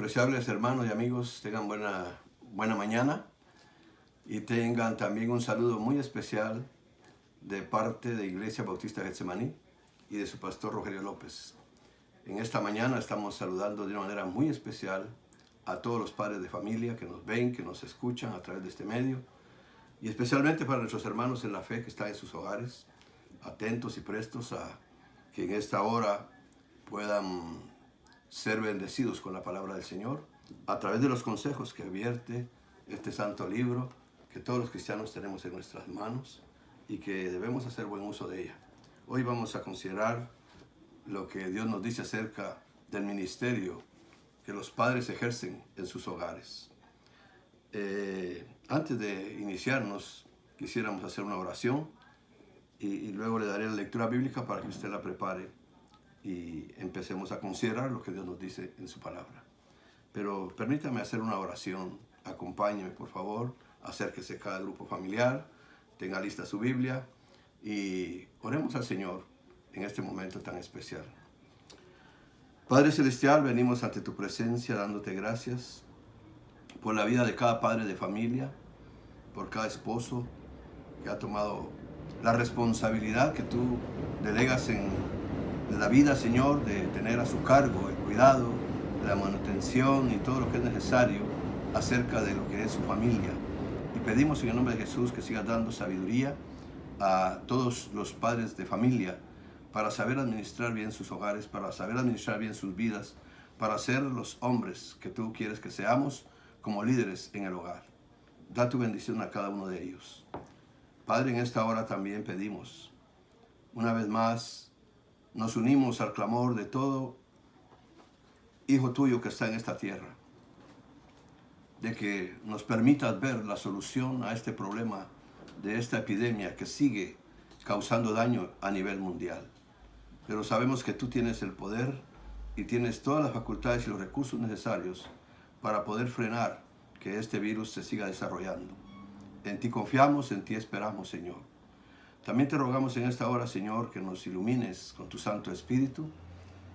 Apreciables hermanos y amigos, tengan buena mañana y tengan también un saludo muy especial de parte de Iglesia Bautista Getsemaní y de su pastor Rogelio López. En esta mañana estamos saludando de una manera muy especial a todos los padres de familia que nos ven, que nos escuchan a través de este medio, y especialmente para nuestros hermanos en la fe que están en sus hogares, atentos y prestos a que en esta hora puedan ser bendecidos con la palabra del Señor a través de los consejos que vierte este santo libro que todos los cristianos tenemos en nuestras manos y que debemos hacer buen uso de ella. Hoy vamos a considerar lo que Dios nos dice acerca del ministerio que los padres ejercen en sus hogares. Antes de iniciarnos, quisiéramos hacer una oración y luego le daré la lectura bíblica para que usted la prepare y empecemos a considerar lo que Dios nos dice en su palabra. Pero permítame hacer una oración. Acompáñeme, por favor. Acérquese cada grupo familiar. Tenga lista su Biblia. Y oremos al Señor en este momento tan especial. Padre Celestial, venimos ante tu presencia dándote gracias por la vida de cada padre de familia, por cada esposo que ha tomado la responsabilidad que tú delegas en la vida, Señor, de tener a su cargo el cuidado, la manutención y todo lo que es necesario acerca de lo que es su familia. Y pedimos en el nombre de Jesús que sigas dando sabiduría a todos los padres de familia para saber administrar bien sus hogares, para saber administrar bien sus vidas, para ser los hombres que tú quieres que seamos como líderes en el hogar. Da tu bendición a cada uno de ellos. Padre, en esta hora también pedimos, una vez más, nos unimos al clamor de todo hijo tuyo que está en esta tierra, de que nos permitas ver la solución a este problema de esta epidemia que sigue causando daño a nivel mundial. Pero sabemos que tú tienes el poder y tienes todas las facultades y los recursos necesarios para poder frenar que este virus se siga desarrollando. En ti confiamos, en ti esperamos, Señor. También te rogamos en esta hora, Señor, que nos ilumines con tu Santo Espíritu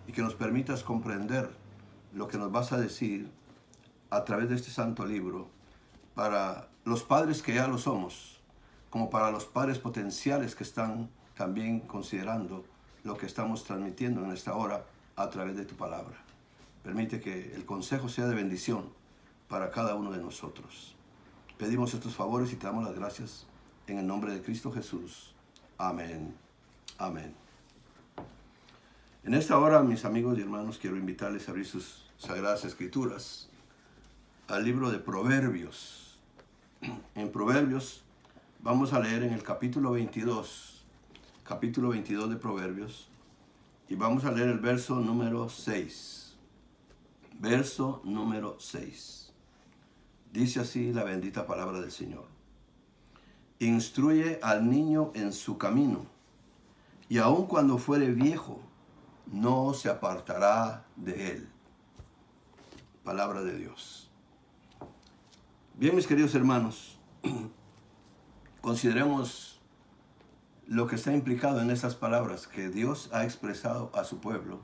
y que nos permitas comprender lo que nos vas a decir a través de este santo libro para los padres que ya lo somos, como para los padres potenciales que están también considerando lo que estamos transmitiendo en esta hora a través de tu palabra. Permite que el consejo sea de bendición para cada uno de nosotros. Pedimos estos favores y te damos las gracias en el nombre de Cristo Jesús. Amén. Amén. En esta hora, mis amigos y hermanos, quiero invitarles a abrir sus sagradas escrituras al libro de Proverbios. En Proverbios vamos a leer en el capítulo 22 de Proverbios, y vamos a leer el verso número 6. Verso número 6. Dice así la bendita palabra del Señor. Instruye al niño en su camino, y aun cuando fuere viejo, no se apartará de él. Palabra de Dios. Bien, mis queridos hermanos, consideremos lo que está implicado en esas palabras que Dios ha expresado a su pueblo,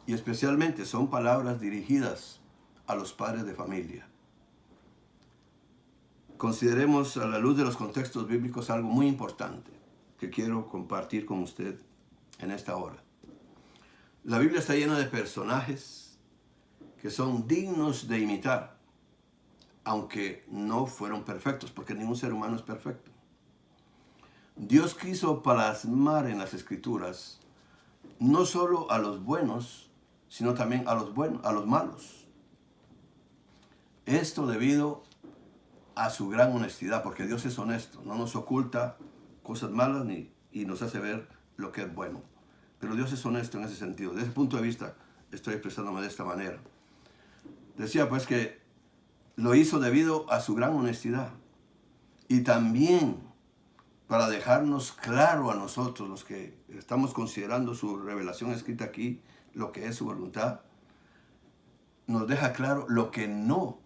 y especialmente son palabras dirigidas a los padres de familia. Consideremos a la luz de los contextos bíblicos algo muy importante que quiero compartir con usted en esta hora. La Biblia está llena de personajes que son dignos de imitar, aunque no fueron perfectos, porque ningún ser humano es perfecto. Dios quiso plasmar en las Escrituras no solo a los buenos, sino también a los malos. Esto debido a su gran honestidad, porque Dios es honesto, no nos oculta cosas malas y nos hace ver lo que es bueno. Pero Dios es honesto en ese sentido. Desde ese punto de vista estoy expresándome de esta manera. Decía pues que lo hizo debido a su gran honestidad y también para dejarnos claro a nosotros, los que estamos considerando su revelación escrita aquí, lo que es su voluntad, nos deja claro lo que no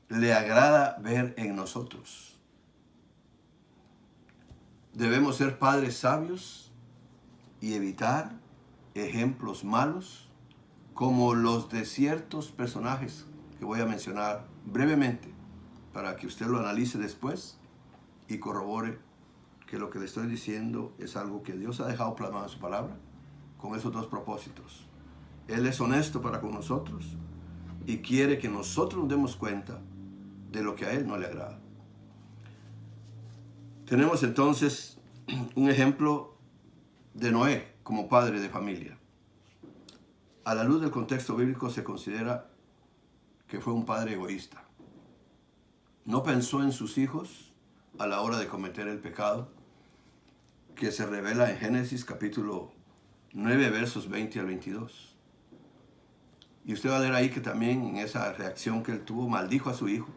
le agrada ver en nosotros. Debemos ser padres sabios y evitar ejemplos malos como los de ciertos personajes que voy a mencionar brevemente para que usted lo analice después y corrobore que lo que le estoy diciendo es algo que Dios ha dejado plasmado en su palabra con esos dos propósitos. Él es honesto para con nosotros y quiere que nosotros nos demos cuenta de lo que a Él no le agrada. Tenemos entonces un ejemplo de Noé como padre de familia. A la luz del contexto bíblico se considera que fue un padre egoísta. No pensó en sus hijos a la hora de cometer el pecado que se revela en Génesis capítulo 9 versos 20 al 22. Y usted va a leer ahí que también en esa reacción que él tuvo maldijo a su hijo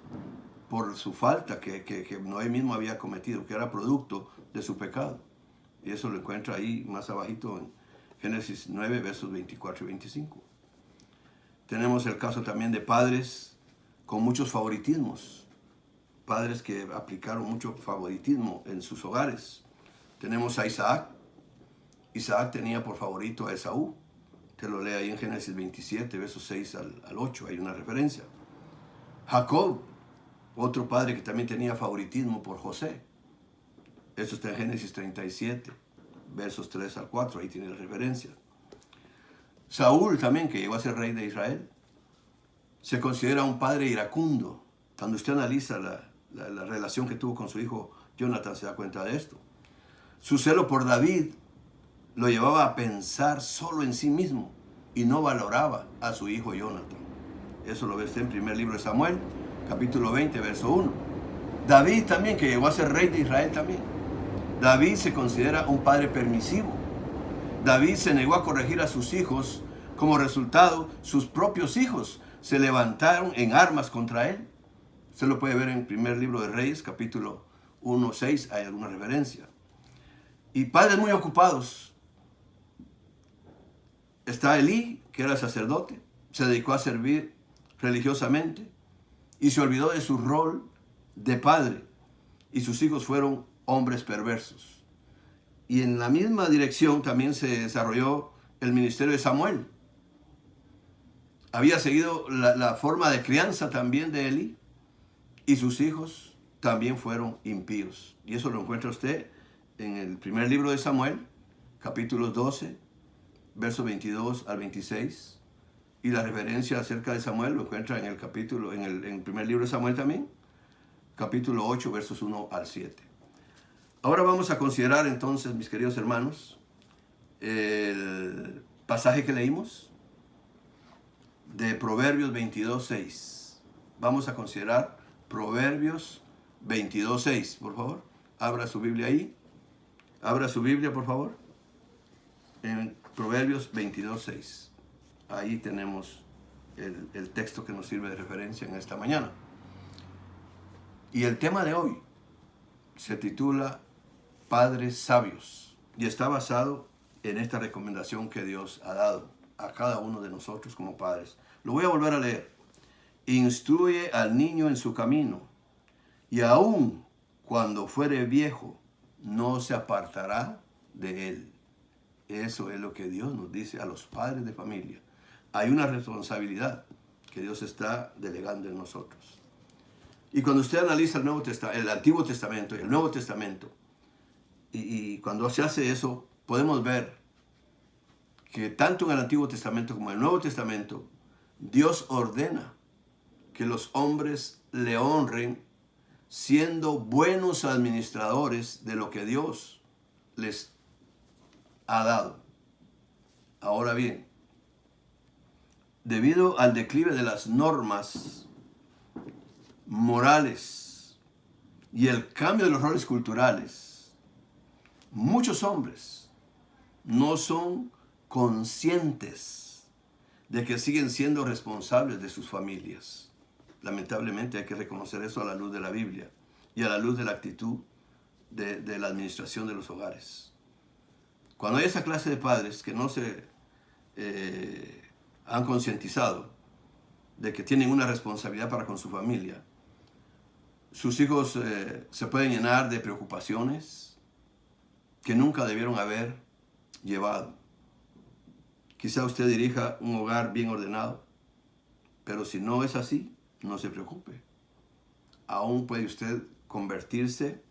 por su falta que Noé mismo había cometido, que era producto de su pecado. Y eso lo encuentra ahí más abajito en Génesis 9 versos 24 y 25. Tenemos el caso también de padres con muchos favoritismos, padres que aplicaron mucho favoritismo en sus hogares. Tenemos a Isaac. Isaac tenía por favorito a Esaú. Te lo lee ahí en Génesis 27, versos 6 al 8, hay una referencia. Jacob, otro padre que también tenía favoritismo por José. Esto está en Génesis 37, versos 3 al 4, ahí tiene la referencia. Saúl también, que llegó a ser rey de Israel, se considera un padre iracundo. Cuando usted analiza la relación que tuvo con su hijo Jonathan, se da cuenta de esto. Su celo por David lo llevaba a pensar solo en sí mismo y no valoraba a su hijo Jonathan. Eso lo ve usted en primer libro de Samuel, capítulo 20, verso 1. David también, que llegó a ser rey de Israel también. David se considera un padre permisivo. David se negó a corregir a sus hijos. Como resultado, sus propios hijos se levantaron en armas contra él. Usted lo puede ver en primer libro de Reyes, capítulo 1, 6, hay alguna referencia. Y padres muy ocupados. Está Elí, que era sacerdote, se dedicó a servir religiosamente y se olvidó de su rol de padre. Y sus hijos fueron hombres perversos. Y en la misma dirección también se desarrolló el ministerio de Samuel. Había seguido la forma de crianza también de Elí y sus hijos también fueron impíos. Y eso lo encuentra usted en el primer libro de Samuel, capítulos 12, versos 22 al 26. Y la referencia acerca de Samuel lo encuentra en el capítulo, en el primer libro de Samuel también, capítulo 8, versos 1 al 7. Ahora vamos a considerar entonces, mis queridos hermanos, el pasaje que leímos de Proverbios 22:6. Vamos a considerar Proverbios 22:6, por favor. Abra su Biblia ahí. Abra su Biblia, por favor. En Proverbios 22:6. Ahí tenemos el texto que nos sirve de referencia en esta mañana. Y el tema de hoy se titula Padres Sabios y está basado en esta recomendación que Dios ha dado a cada uno de nosotros como padres. Lo voy a volver a leer. Instruye al niño en su camino, y aun cuando fuere viejo, no se apartará de él. Eso es lo que Dios nos dice a los padres de familia. Hay una responsabilidad que Dios está delegando en nosotros. Y cuando usted analiza el Antiguo Testamento y el Nuevo Testamento, y cuando se hace eso, podemos ver que tanto en el Antiguo Testamento como en el Nuevo Testamento, Dios ordena que los hombres le honren siendo buenos administradores de lo que Dios les ha dado. Ahora bien, debido al declive de las normas morales y el cambio de los roles culturales, muchos hombres no son conscientes de que siguen siendo responsables de sus familias. Lamentablemente hay que reconocer eso a la luz de la Biblia y a la luz de la actitud de la administración de los hogares. Cuando hay esa clase de padres que no se han concientizado de que tienen una responsabilidad para con su familia, sus hijos se pueden llenar de preocupaciones que nunca debieron haber llevado. Quizá usted dirija un hogar bien ordenado, pero si no es así, no se preocupe. Aún puede usted convertirse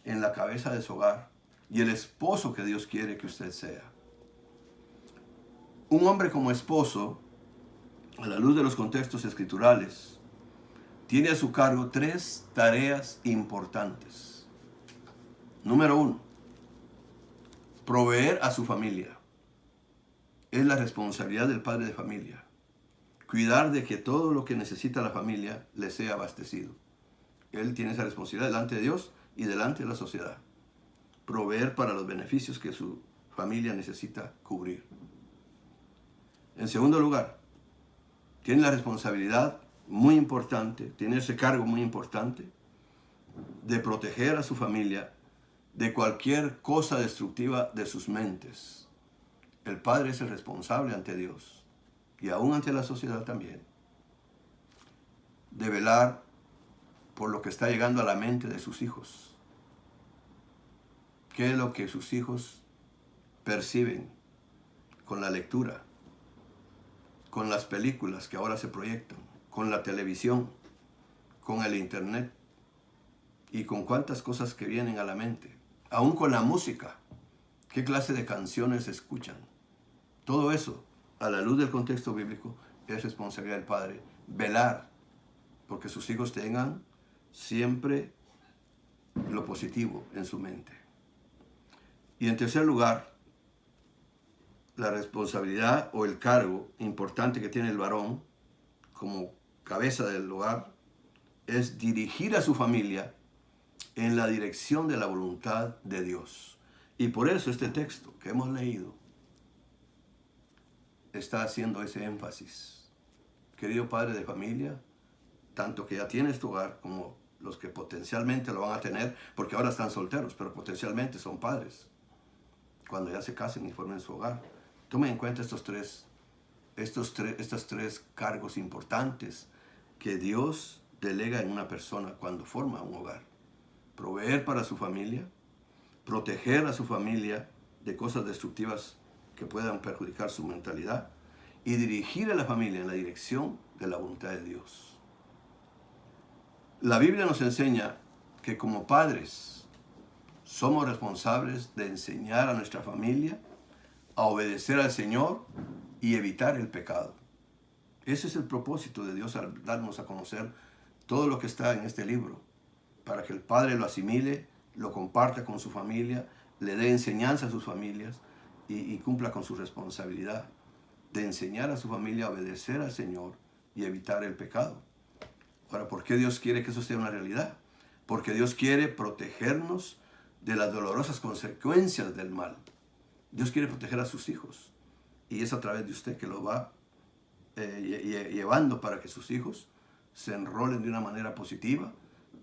en la cabeza de su hogar y el esposo que Dios quiere que usted sea. Un hombre como esposo, a la luz de los contextos escriturales, tiene a su cargo 3 tareas importantes. Número 1, proveer a su familia. Es la responsabilidad del padre de familia. Cuidar de que todo lo que necesita la familia le sea abastecido. Él tiene esa responsabilidad delante de Dios y delante de la sociedad. Proveer para los beneficios que su familia necesita cubrir. En segundo lugar, tiene la responsabilidad muy importante, tiene ese cargo muy importante de proteger a su familia de cualquier cosa destructiva de sus mentes. El padre es el responsable ante Dios y aún ante la sociedad también, de velar por lo que está llegando a la mente de sus hijos. ¿Qué es lo que sus hijos perciben con la lectura, con las películas que ahora se proyectan, con la televisión, con el internet y con cuántas cosas que vienen a la mente? Aún con la música, ¿qué clase de canciones escuchan? Todo eso, a la luz del contexto bíblico, es responsabilidad del padre. Velar porque sus hijos tengan siempre lo positivo en su mente. Y en tercer lugar, la responsabilidad o el cargo importante que tiene el varón como cabeza del hogar es dirigir a su familia en la dirección de la voluntad de Dios. Y por eso este texto que hemos leído está haciendo ese énfasis. Querido padre de familia, tanto que ya tienes tu hogar como los que potencialmente lo van a tener, porque ahora están solteros, pero potencialmente son padres, cuando ya se casen y formen su hogar. Tomen en cuenta estos tres cargos importantes que Dios delega en una persona cuando forma un hogar. Proveer para su familia, proteger a su familia de cosas destructivas que puedan perjudicar su mentalidad y dirigir a la familia en la dirección de la voluntad de Dios. La Biblia nos enseña que como padres somos responsables de enseñar a nuestra familia a obedecer al Señor y evitar el pecado. Ese es el propósito de Dios al darnos a conocer todo lo que está en este libro, para que el padre lo asimile, lo comparta con su familia, le dé enseñanza a sus familias y cumpla con su responsabilidad de enseñar a su familia a obedecer al Señor y evitar el pecado. Ahora, ¿por qué Dios quiere que eso sea una realidad? Porque Dios quiere protegernos de las dolorosas consecuencias del mal. Dios quiere proteger a sus hijos y es a través de usted que lo va llevando para que sus hijos se enrolen de una manera positiva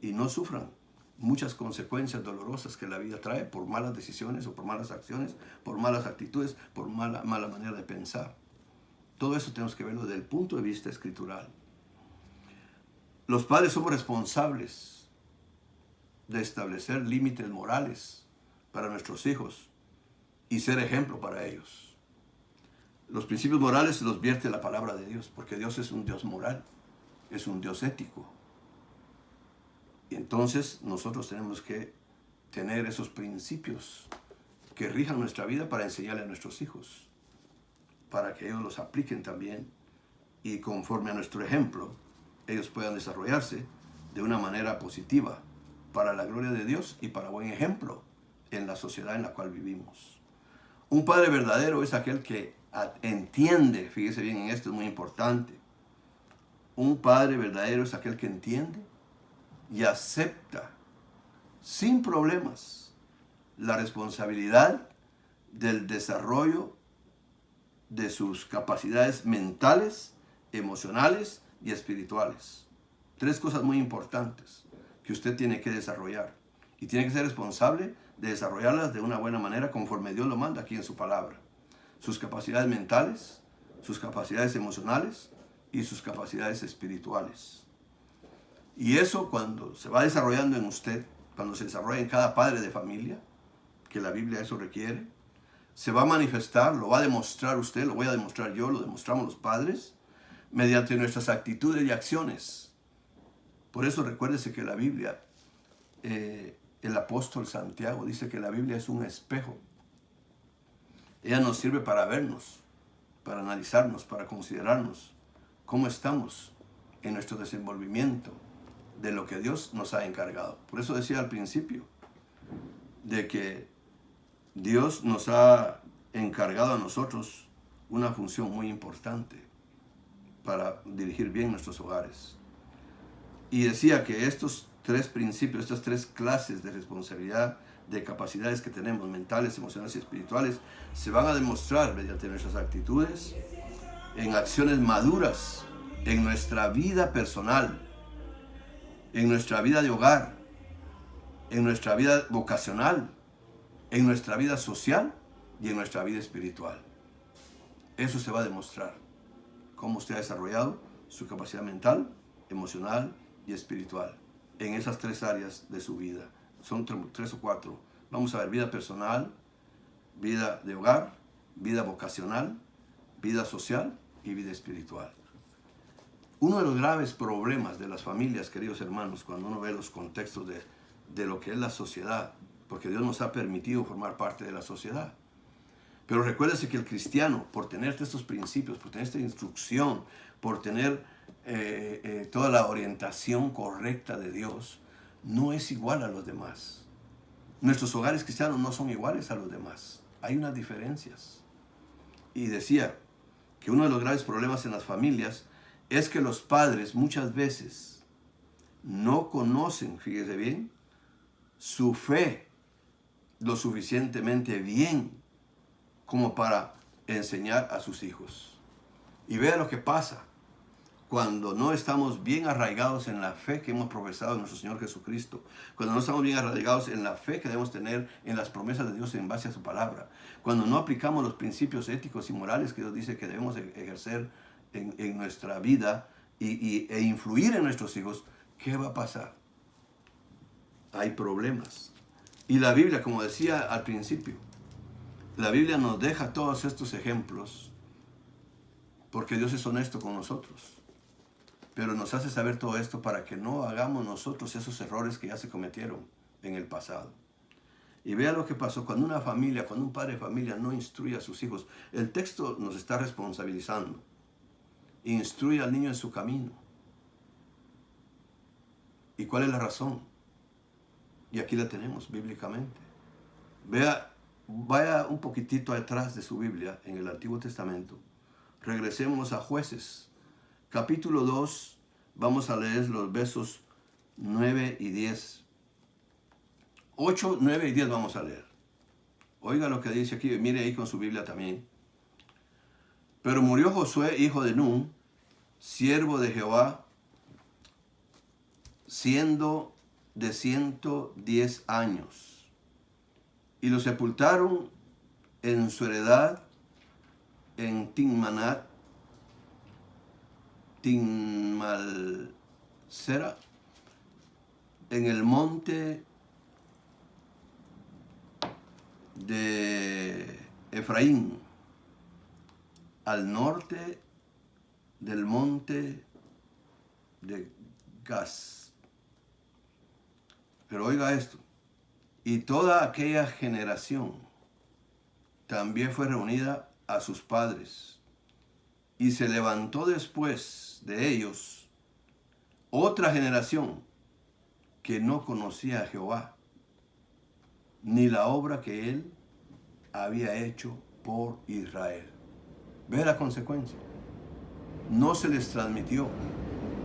y no sufran muchas consecuencias dolorosas que la vida trae por malas decisiones o por malas acciones, por malas actitudes, por mala manera de pensar. Todo eso tenemos que verlo desde el punto de vista escritural. Los padres somos responsables de establecer límites morales para nuestros hijos y ser ejemplo para ellos. Los principios morales se los vierte la palabra de Dios, porque Dios es un Dios moral, es un Dios ético. Y entonces nosotros tenemos que tener esos principios que rijan nuestra vida para enseñarle a nuestros hijos, para que ellos los apliquen también y conforme a nuestro ejemplo, ellos puedan desarrollarse de una manera positiva para la gloria de Dios y para buen ejemplo en la sociedad en la cual vivimos. Un padre verdadero es aquel que entiende, fíjese bien en esto, es muy importante. Un padre verdadero es aquel que entiende y acepta sin problemas la responsabilidad del desarrollo de sus capacidades mentales, emocionales y espirituales. 3 cosas muy importantes que usted tiene que desarrollar y tiene que ser responsable de desarrollarlas de una buena manera conforme Dios lo manda aquí en su palabra. Sus capacidades mentales, sus capacidades emocionales y sus capacidades espirituales. Y eso cuando se va desarrollando en usted, cuando se desarrolla en cada padre de familia, que la Biblia eso requiere, se va a manifestar, lo va a demostrar usted, lo voy a demostrar yo, lo demostramos los padres, mediante nuestras actitudes y acciones. Por eso recuérdese que la Biblia, el apóstol Santiago dice que la Biblia es un espejo. Ella nos sirve para vernos, para analizarnos, para considerarnos cómo estamos en nuestro desenvolvimiento de lo que Dios nos ha encargado. Por eso decía al principio de que Dios nos ha encargado a nosotros una función muy importante para dirigir bien nuestros hogares. Y decía que estos tres principios, estas tres clases de responsabilidad, de capacidades que tenemos, mentales, emocionales y espirituales, se van a demostrar mediante nuestras actitudes, en acciones maduras, en nuestra vida personal, en nuestra vida de hogar, en nuestra vida vocacional, en nuestra vida social y en nuestra vida espiritual. Eso se va a demostrar, cómo usted ha desarrollado su capacidad mental, emocional y espiritual en esas tres áreas de su vida. Son tres o cuatro. Vamos a ver: vida personal, vida de hogar, vida vocacional, vida social y vida espiritual. Uno de los graves problemas de las familias, queridos hermanos, cuando uno ve los contextos de lo que es la sociedad, porque Dios nos ha permitido formar parte de la sociedad. Pero recuérdese que el cristiano, por tener estos principios, por tener esta instrucción, por tener toda la orientación correcta de Dios, no es igual a los demás. Nuestros hogares cristianos no son iguales a los demás. Hay unas diferencias. Y decía que uno de los graves problemas en las familias es que los padres muchas veces no conocen, fíjese bien, su fe lo suficientemente bien como para enseñar a sus hijos. Y vea lo que pasa cuando no estamos bien arraigados en la fe que hemos profesado en nuestro Señor Jesucristo, cuando no estamos bien arraigados en la fe que debemos tener en las promesas de Dios en base a su palabra, cuando no aplicamos los principios éticos y morales que Dios dice que debemos ejercer en nuestra vida e influir en nuestros hijos, ¿qué va a pasar? Hay problemas. Y la Biblia, como decía al principio, la Biblia nos deja todos estos ejemplos porque Dios es honesto con nosotros. Pero nos hace saber todo esto para que no hagamos nosotros esos errores que ya se cometieron en el pasado. Y vea lo que pasó cuando una familia, cuando un padre de familia no instruye a sus hijos. El texto nos está responsabilizando. Instruye al niño en su camino. ¿Y cuál es la razón? Y aquí la tenemos bíblicamente. Vaya un poquitito atrás de su Biblia en el Antiguo Testamento. Regresemos a Jueces. Capítulo 2, vamos a leer los versos 9 y 10. 8, 9 y 10 vamos a leer. Oiga lo que dice aquí, mire ahí con su Biblia también. Pero murió Josué, hijo de Nun, siervo de Jehová, siendo de 110 años. Y lo sepultaron en su heredad en Timnat, Timnat-Sera, en el monte de Efraín, al norte del monte de Gaz. Pero oiga esto: y toda aquella generación también fue reunida a sus padres, y se levantó después de ellos otra generación que no conocía a Jehová, ni la obra que él había hecho por Israel. Ve la consecuencia. No se les transmitió,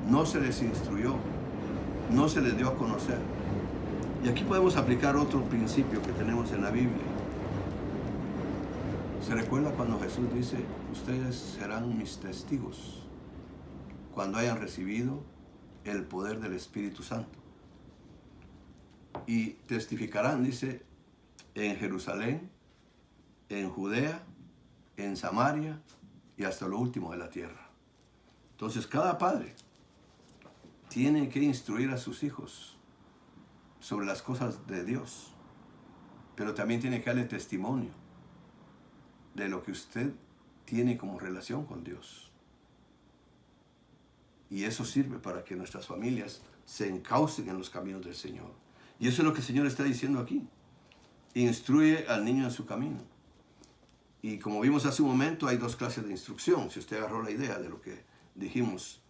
no se les instruyó, no se les dio a conocer. Y aquí podemos aplicar otro principio que tenemos en la Biblia. ¿Se recuerda cuando Jesús dice: ustedes serán mis testigos cuando hayan recibido el poder del Espíritu Santo? Y testificarán, dice, en Jerusalén, en Judea, en Samaria y hasta lo último de la tierra. Entonces cada padre tiene que instruir a sus hijos sobre las cosas de Dios, pero también tiene que darle testimonio de lo que usted tiene como relación con Dios. Y eso sirve para que nuestras familias se encaucen en los caminos del Señor. Y eso es lo que el Señor está diciendo aquí. Instruye al niño en su camino. Y como vimos hace un momento, hay dos clases de instrucción. Si usted agarró la idea de lo que dijimos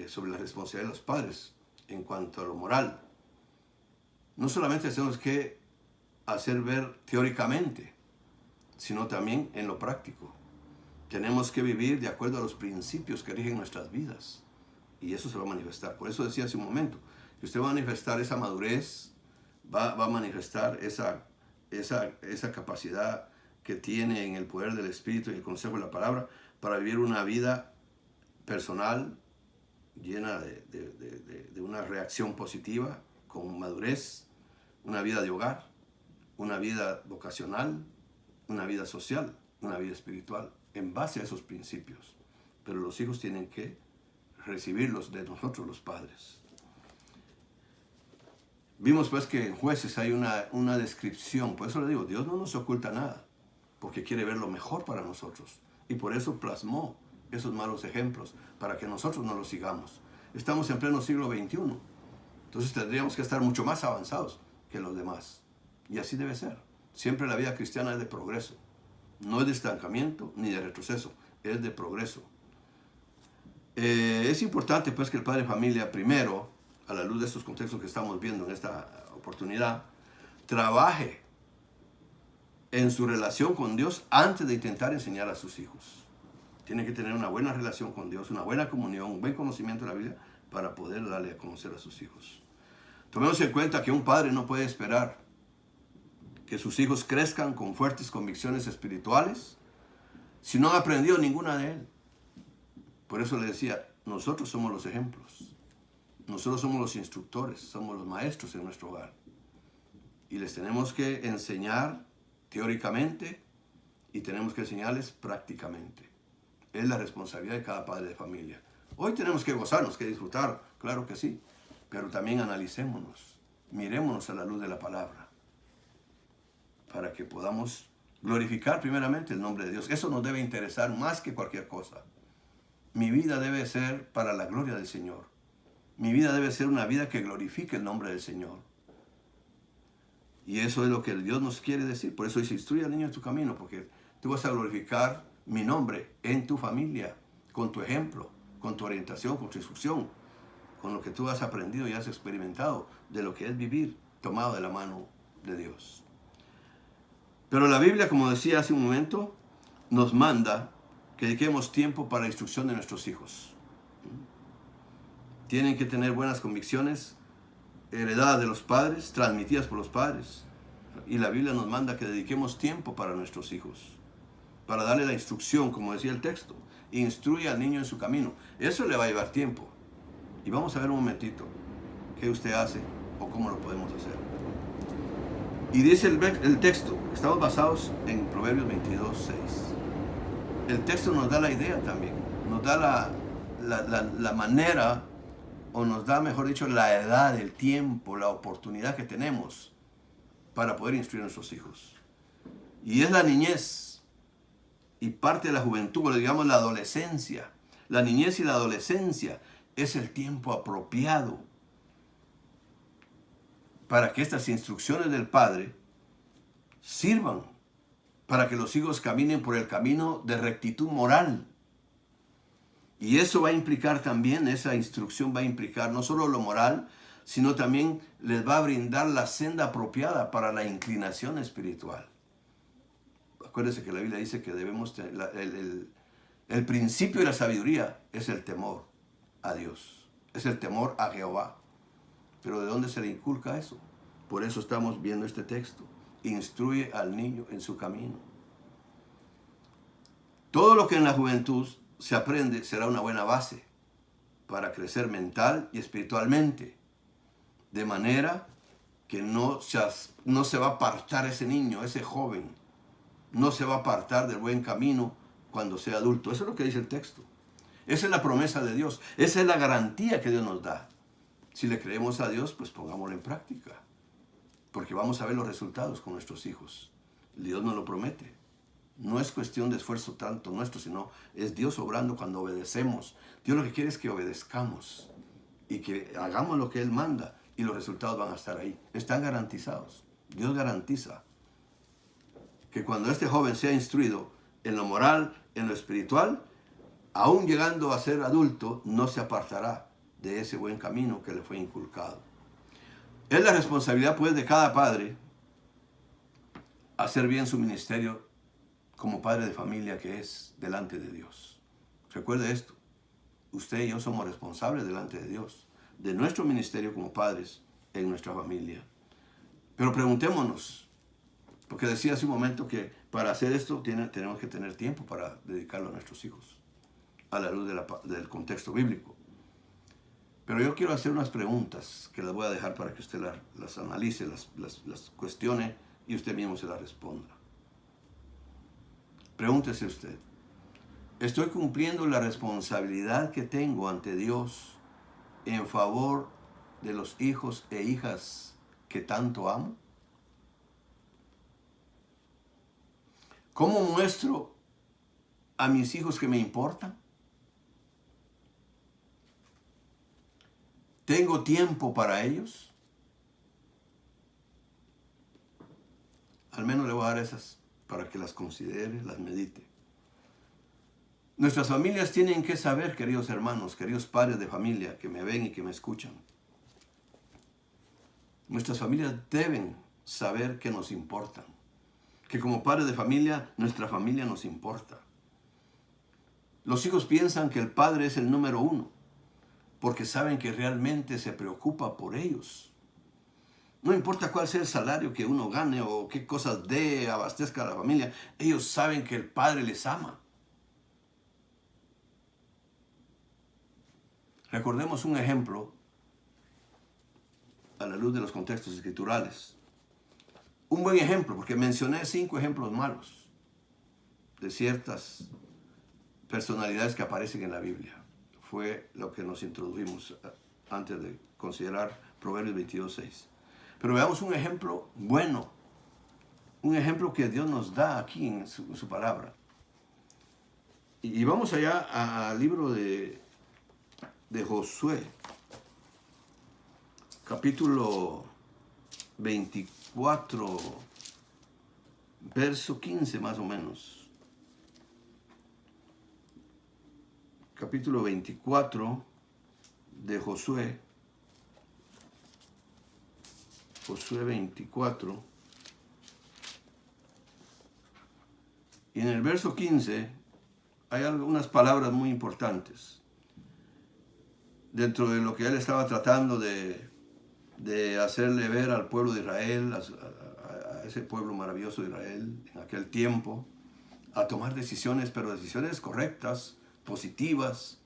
sobre la responsabilidad de los padres en cuanto a lo moral. No solamente tenemos que hacer ver teóricamente, sino también en lo práctico. Tenemos que vivir de acuerdo a los principios que rigen nuestras vidas. Y eso se va a manifestar. Por eso decía hace un momento, que usted va a manifestar esa madurez, va a manifestar esa capacidad que tiene en el poder del Espíritu y el consejo de la palabra para vivir una vida personal llena de una reacción positiva, con madurez, una vida de hogar, una vida vocacional, una vida social, una vida espiritual, en base a esos principios. Pero los hijos tienen que recibirlos de nosotros los padres. Vimos pues que en Jueces hay una descripción, por eso le digo, Dios no nos oculta nada, porque quiere ver lo mejor para nosotros. Y por eso plasmó esos malos ejemplos, para que nosotros no los sigamos. Estamos en pleno siglo XXI, entonces tendríamos que estar mucho más avanzados que los demás. Y así debe ser. Siempre la vida cristiana es de progreso. No es de estancamiento ni de retroceso, es de progreso. Es importante pues que el padre de familia, primero, a la luz de estos contextos que estamos viendo en esta oportunidad, trabaje en su relación con Dios antes de intentar enseñar a sus hijos. Tiene que tener una buena relación con Dios, una buena comunión, un buen conocimiento de la Biblia para poder darle a conocer a sus hijos. Tomemos en cuenta que un padre no puede esperar que sus hijos crezcan con fuertes convicciones espirituales si no han aprendido ninguna de él. Por eso le decía, nosotros somos los ejemplos. Nosotros somos los instructores, somos los maestros en nuestro hogar. Y les tenemos que enseñar teóricamente y tenemos que enseñarles prácticamente. Es la responsabilidad de cada padre de familia. Hoy tenemos que gozarnos, que disfrutar, claro que sí, pero también analicémonos, mirémonos a la luz de la palabra, para que podamos glorificar primeramente el nombre de Dios. Eso nos debe interesar más que cualquier cosa. Mi vida debe ser para la gloria del Señor. Mi vida debe ser una vida que glorifique el nombre del Señor. Y eso es lo que Dios nos quiere decir. Por eso dice, instruye al niño en tu camino, porque tú vas a glorificar mi nombre en tu familia, con tu ejemplo, con tu orientación, con tu instrucción, con lo que tú has aprendido y has experimentado de lo que es vivir tomado de la mano de Dios. Pero la Biblia, como decía hace un momento, nos manda que dediquemos tiempo para la instrucción de nuestros hijos. Tienen que tener buenas convicciones, heredadas de los padres, transmitidas por los padres. Y la Biblia nos manda que dediquemos tiempo para nuestros hijos, para darle la instrucción, como decía el texto. Instruye al niño en su camino. Eso le va a llevar tiempo. Y vamos a ver un momentito qué usted hace o cómo lo podemos hacer. Y dice el texto, estamos basados en Proverbios 22:6. El texto nos da la idea también, nos da la manera, o nos da, mejor dicho, la edad, el tiempo, la oportunidad que tenemos para poder instruir a nuestros hijos. Y es la niñez y parte de la juventud, o digamos la adolescencia. La niñez y la adolescencia es el tiempo apropiado para que estas instrucciones del Padre sirvan para que los hijos caminen por el camino de rectitud moral. Y eso va a implicar también, esa instrucción va a implicar no solo lo moral, sino también les va a brindar la senda apropiada para la inclinación espiritual. Acuérdense que la Biblia dice que debemos tener el principio de la sabiduría es el temor a Dios, es el temor a Jehová. Pero ¿de dónde se le inculca eso? Por eso estamos viendo este texto. Instruye al niño en su camino. Todo lo que en la juventud se aprende será una buena base para crecer mental y espiritualmente, de manera que no se va a apartar ese niño, ese joven, no se va a apartar del buen camino cuando sea adulto. Eso es lo que dice el texto. Esa es la promesa de Dios, esa es la garantía que Dios nos da. Si le creemos a Dios, pues pongámoslo en práctica, porque vamos a ver los resultados con nuestros hijos. Dios nos lo promete. No es cuestión de esfuerzo tanto nuestro, sino es Dios obrando cuando obedecemos. Dios lo que quiere es que obedezcamos y que hagamos lo que Él manda y los resultados van a estar ahí. Están garantizados. Dios garantiza que cuando este joven sea instruido en lo moral, en lo espiritual, aún llegando a ser adulto, no se apartará de ese buen camino que le fue inculcado. Es la responsabilidad, pues, de cada padre hacer bien su ministerio como padre de familia que es delante de Dios. Recuerde esto, usted y yo somos responsables delante de Dios, de nuestro ministerio como padres en nuestra familia. Pero preguntémonos, porque decía hace un momento que para hacer esto tenemos que tener tiempo para dedicarlo a nuestros hijos, a la luz del contexto bíblico. Pero yo quiero hacer unas preguntas que las voy a dejar para que usted las analice, las cuestione y usted mismo se las responda. Pregúntese usted, ¿estoy cumpliendo la responsabilidad que tengo ante Dios en favor de los hijos e hijas que tanto amo? ¿Cómo muestro a mis hijos que me importan? ¿Tengo tiempo para ellos? Al menos le voy a dar esas para que las considere, las medite. Nuestras familias tienen que saber, queridos hermanos, queridos padres de familia que me ven y que me escuchan. Nuestras familias deben saber que nos importan. Que como padres de familia, nuestra familia nos importa. Los hijos piensan que el padre es el número uno, porque saben que realmente se preocupa por ellos. No importa cuál sea el salario que uno gane o qué cosas dé, abastezca a la familia, ellos saben que el padre les ama. Recordemos un ejemplo a la luz de los contextos escriturales. Un buen ejemplo, porque mencioné 5 ejemplos malos de ciertas personalidades que aparecen en la Biblia. Fue lo que nos introdujimos antes de considerar Proverbios 22:6. Pero veamos un ejemplo bueno, un ejemplo que Dios nos da aquí en su palabra. Y vamos allá al libro de Josué, capítulo 24, verso 15 más o menos. Capítulo 24 de Josué. Josué 24. Y en el verso 15 hay algunas palabras muy importantes. Dentro de lo que él estaba tratando de hacerle ver al pueblo de Israel, a ese pueblo maravilloso de Israel en aquel tiempo, a tomar decisiones, pero decisiones correctas, positivas,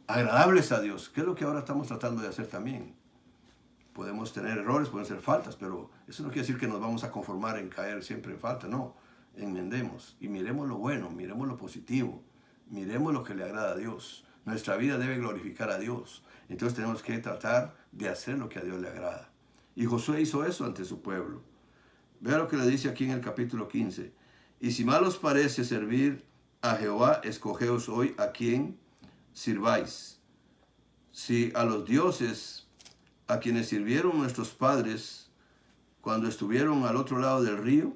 agradables a Dios, que es lo que ahora estamos tratando de hacer también. Podemos tener errores, pueden ser faltas, pero eso no quiere decir que nos vamos a conformar en caer siempre en falta, no. Enmendemos y miremos lo bueno, miremos lo positivo, miremos lo que le agrada a Dios. Nuestra vida debe glorificar a Dios. Entonces tenemos que tratar de hacer lo que a Dios le agrada. Y Josué hizo eso ante su pueblo. Vea lo que le dice aquí en el capítulo 15. Y si mal os parece servir a Jehová, escogeos hoy a quién sirváis. Si a los dioses a quienes sirvieron nuestros padres cuando estuvieron al otro lado del río,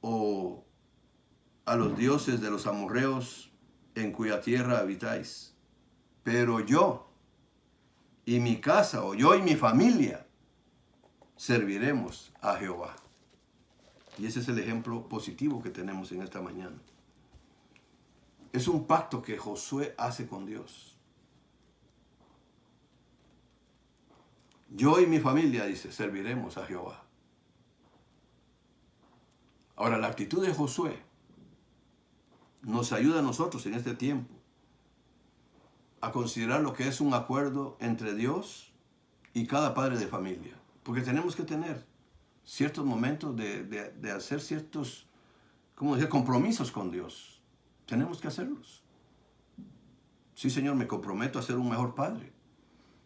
o a los dioses de los amorreos en cuya tierra habitáis. Pero yo y mi casa, o yo y mi familia, serviremos a Jehová. Y ese es el ejemplo positivo que tenemos en esta mañana. Es un pacto que Josué hace con Dios. Yo y mi familia, dice, serviremos a Jehová. Ahora, la actitud de Josué nos ayuda a nosotros en este tiempo a considerar lo que es un acuerdo entre Dios y cada padre de familia. Porque tenemos que tener ciertos momentos de hacer ciertos, ¿cómo decir?, compromisos con Dios. Tenemos que hacerlos. Sí, Señor, me comprometo a ser un mejor padre.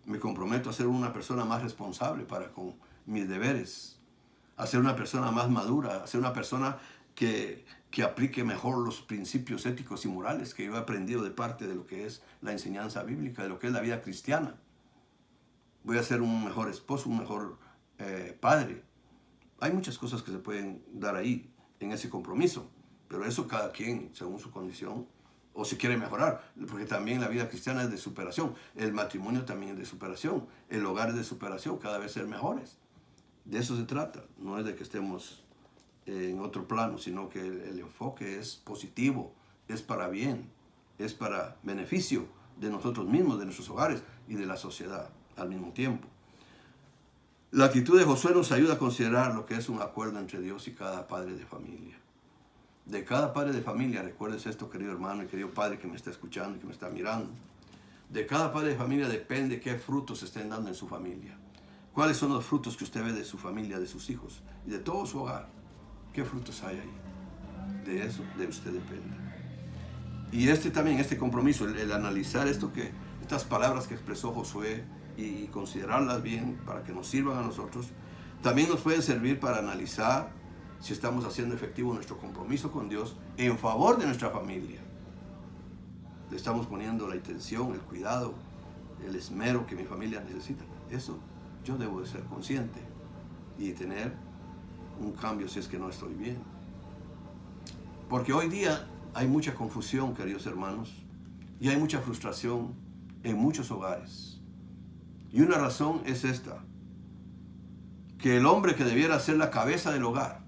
Me comprometo a ser una persona más responsable para con mis deberes. A ser una persona más madura. A ser una persona que aplique mejor los principios éticos y morales que yo he aprendido de parte de lo que es la enseñanza bíblica, de lo que es la vida cristiana. Voy a ser un mejor esposo, un mejor padre. Hay muchas cosas que se pueden dar ahí, en ese compromiso, pero eso cada quien, según su condición, o si quiere mejorar, porque también la vida cristiana es de superación, el matrimonio también es de superación, el hogar es de superación, cada vez ser mejores. De eso se trata, no es de que estemos en otro plano, sino que el enfoque es positivo, es para bien, es para beneficio de nosotros mismos, de nuestros hogares y de la sociedad al mismo tiempo. La actitud de Josué nos ayuda a considerar lo que es un acuerdo entre Dios y cada padre de familia. De cada padre de familia, recuerdes esto, querido hermano y querido padre que me está escuchando y que me está mirando. De cada padre de familia depende qué frutos se estén dando en su familia. ¿Cuáles son los frutos que usted ve de su familia, de sus hijos y de todo su hogar? ¿Qué frutos hay ahí? De eso, de usted depende. Y este compromiso, el analizar estas palabras que expresó Josué y considerarlas bien para que nos sirvan a nosotros, también nos pueden servir para analizar si estamos haciendo efectivo nuestro compromiso con Dios en favor de nuestra familia. Le estamos poniendo la intención, el cuidado, el esmero que mi familia necesita. Eso yo debo de ser consciente y tener un cambio si es que no estoy bien. Porque hoy día hay mucha confusión, queridos hermanos, y hay mucha frustración en muchos hogares. Y una razón es esta, que el hombre que debiera ser la cabeza del hogar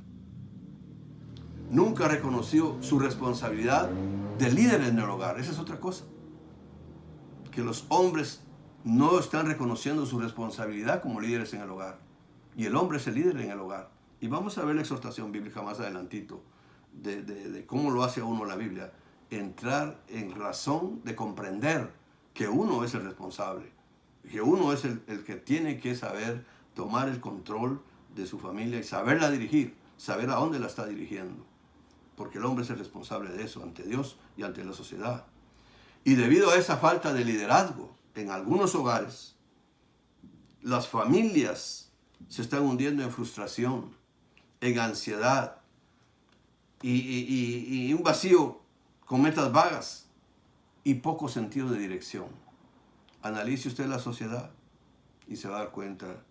nunca reconoció su responsabilidad de líder en el hogar. Esa es otra cosa. Que los hombres no están reconociendo su responsabilidad como líderes en el hogar. Y el hombre es el líder en el hogar. Y vamos a ver la exhortación bíblica más adelantito de cómo lo hace a uno la Biblia. Entrar en razón de comprender que uno es el responsable. Que uno es el que tiene que saber tomar el control de su familia y saberla dirigir. Saber a dónde la está dirigiendo. Porque el hombre es el responsable de eso ante Dios y ante la sociedad. Y debido a esa falta de liderazgo en algunos hogares, las familias se están hundiendo en frustración, en ansiedad y un vacío con metas vagas y poco sentido de dirección. Analice usted la sociedad y se va a dar cuenta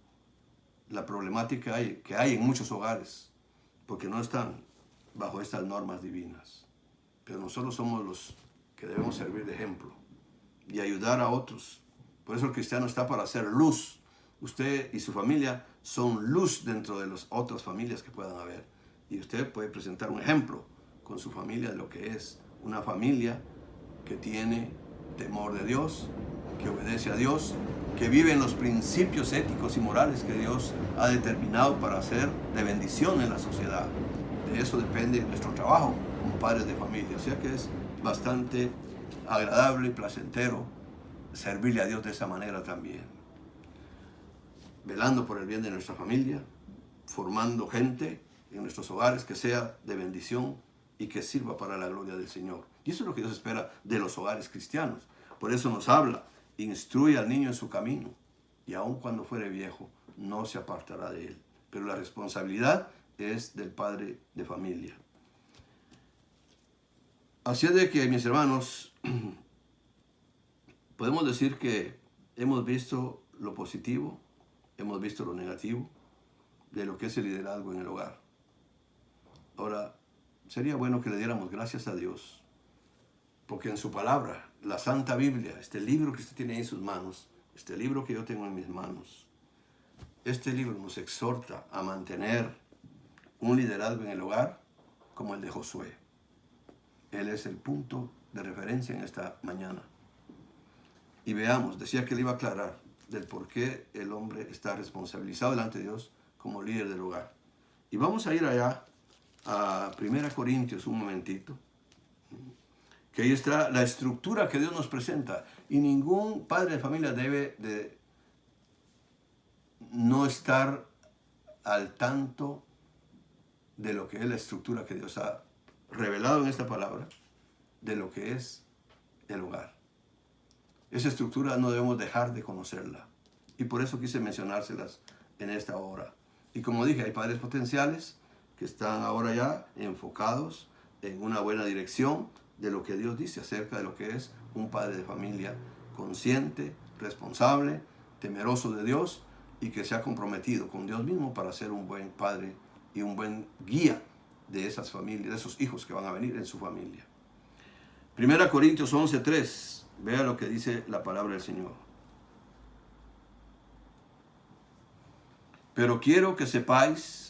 la problemática que hay en muchos hogares, porque no están bajo estas normas divinas. Pero nosotros somos los que debemos servir de ejemplo y ayudar a otros. Por eso el cristiano está para hacer luz. Usted y su familia son luz dentro de las otras familias que puedan haber. Y usted puede presentar un ejemplo con su familia de lo que es una familia que tiene temor de Dios, que obedece a Dios, que vive en los principios éticos y morales que Dios ha determinado para ser de bendición en la sociedad. De eso depende nuestro trabajo como padres de familia. O sea que es bastante agradable y placentero servirle a Dios de esa manera también. Velando por el bien de nuestra familia, formando gente en nuestros hogares que sea de bendición y que sirva para la gloria del Señor. Y eso es lo que Dios espera de los hogares cristianos. Por eso nos habla, instruye al niño en su camino y aun cuando fuere viejo no se apartará de él. Pero la responsabilidad es del padre de familia. Así es de que, mis hermanos, podemos decir que hemos visto lo positivo, hemos visto lo negativo de lo que es el liderazgo en el hogar. Ahora, sería bueno que le diéramos gracias a Dios, porque en su palabra, la Santa Biblia, este libro que usted tiene en sus manos, este libro que yo tengo en mis manos, este libro nos exhorta a mantener un liderazgo en el hogar como el de Josué. Él es el punto de referencia en esta mañana. Y veamos, decía que le iba a aclarar del por qué el hombre está responsabilizado delante de Dios como líder del hogar. Y vamos a ir allá a 1 Corintios un momentito, que ahí está la estructura que Dios nos presenta. Y ningún padre de familia debe de no estar al tanto de lo que es la estructura que Dios ha revelado en esta palabra, de lo que es el hogar. Esa estructura no debemos dejar de conocerla. Y por eso quise mencionárselas en esta hora. Y como dije, hay padres potenciales que están ahora ya enfocados en una buena dirección de lo que Dios dice acerca de lo que es un padre de familia consciente, responsable, temeroso de Dios y que se ha comprometido con Dios mismo para ser un buen padre y un buen guía de esas familias, de esos hijos que van a venir en su familia. 1 Corintios 11:3, vea lo que dice la palabra del Señor. Pero quiero que sepáis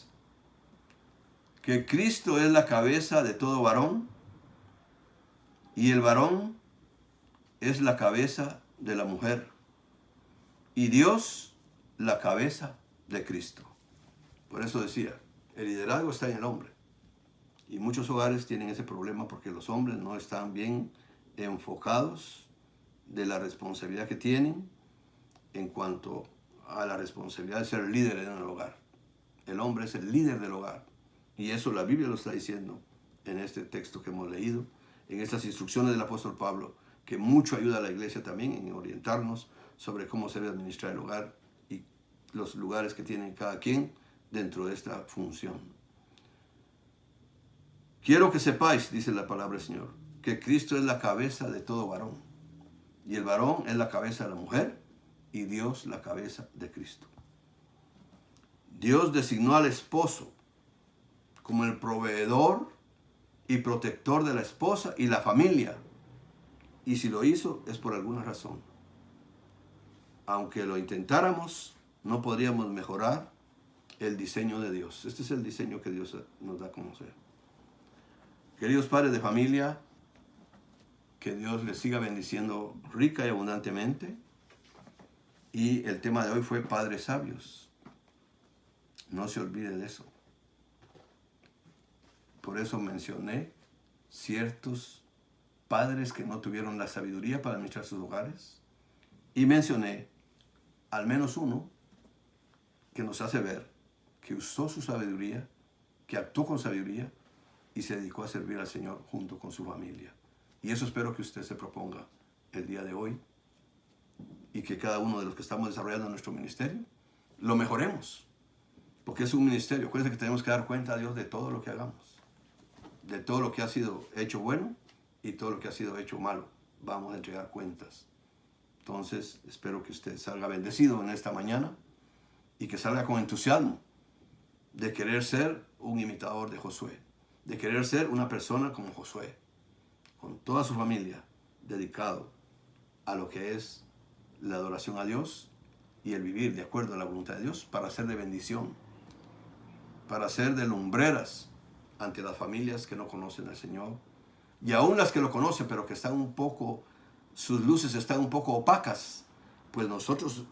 que Cristo es la cabeza de todo varón, y el varón es la cabeza de la mujer, y Dios la cabeza de Cristo. Por eso decía, el liderazgo está en el hombre. Y muchos hogares tienen ese problema porque los hombres no están bien enfocados de la responsabilidad que tienen en cuanto a la responsabilidad de ser líder en el hogar. El hombre es el líder del hogar. Y eso la Biblia lo está diciendo en este texto que hemos leído, en estas instrucciones del apóstol Pablo, que mucho ayuda a la iglesia también en orientarnos sobre cómo se debe administrar el hogar y los lugares que tiene cada quien dentro de esta función. Quiero que sepáis, dice la palabra del Señor, que Cristo es la cabeza de todo varón. Y el varón es la cabeza de la mujer y Dios la cabeza de Cristo. Dios designó al esposo como el proveedor y protector de la esposa y la familia. Y si lo hizo es por alguna razón. Aunque lo intentáramos, no podríamos mejorar el diseño de Dios. Este es el diseño que Dios nos da a conocer. Queridos padres de familia, que Dios les siga bendiciendo rica y abundantemente. Y el tema de hoy fue padres sabios. No se olvide de eso. Por eso mencioné ciertos padres que no tuvieron la sabiduría para administrar sus hogares. Y mencioné al menos uno que nos hace ver que usó su sabiduría, que actuó con sabiduría y se dedicó a servir al Señor junto con su familia. Y eso espero que usted se proponga el día de hoy y que cada uno de los que estamos desarrollando nuestro ministerio lo mejoremos, porque es un ministerio. Acuérdense que tenemos que dar cuenta a Dios de todo lo que hagamos, de todo lo que ha sido hecho bueno y todo lo que ha sido hecho malo. Vamos a entregar cuentas. Entonces espero que usted salga bendecido en esta mañana y que salga con entusiasmo de querer ser un imitador de Josué, de querer ser una persona como Josué, con toda su familia, dedicado a lo que es la adoración a Dios y el vivir de acuerdo a la voluntad de Dios para ser de bendición, para ser de lumbreras ante las familias que no conocen al Señor y aún las que lo conocen pero que están un poco, sus luces están un poco opacas, pues nosotros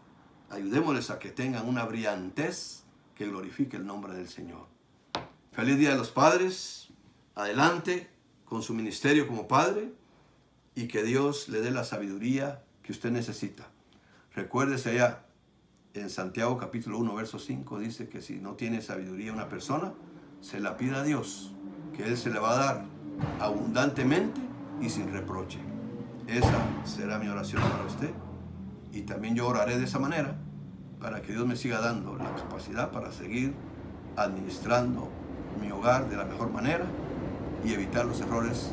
ayudémosles a que tengan una brillantez que glorifique el nombre del Señor. Feliz Día de los Padres. Adelante con su ministerio como padre y que Dios le dé la sabiduría que usted necesita. Recuérdese allá en Santiago capítulo 1 verso 5 dice que si no tiene sabiduría una persona, se la pida a Dios, que Él se le va a dar abundantemente y sin reproche. Esa será mi oración para usted y también yo oraré de esa manera para que Dios me siga dando la capacidad para seguir administrando mi hogar de la mejor manera y evitar los errores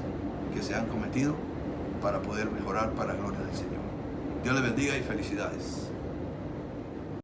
que se han cometido para poder mejorar para la gloria del Señor. Dios le bendiga y felicidades.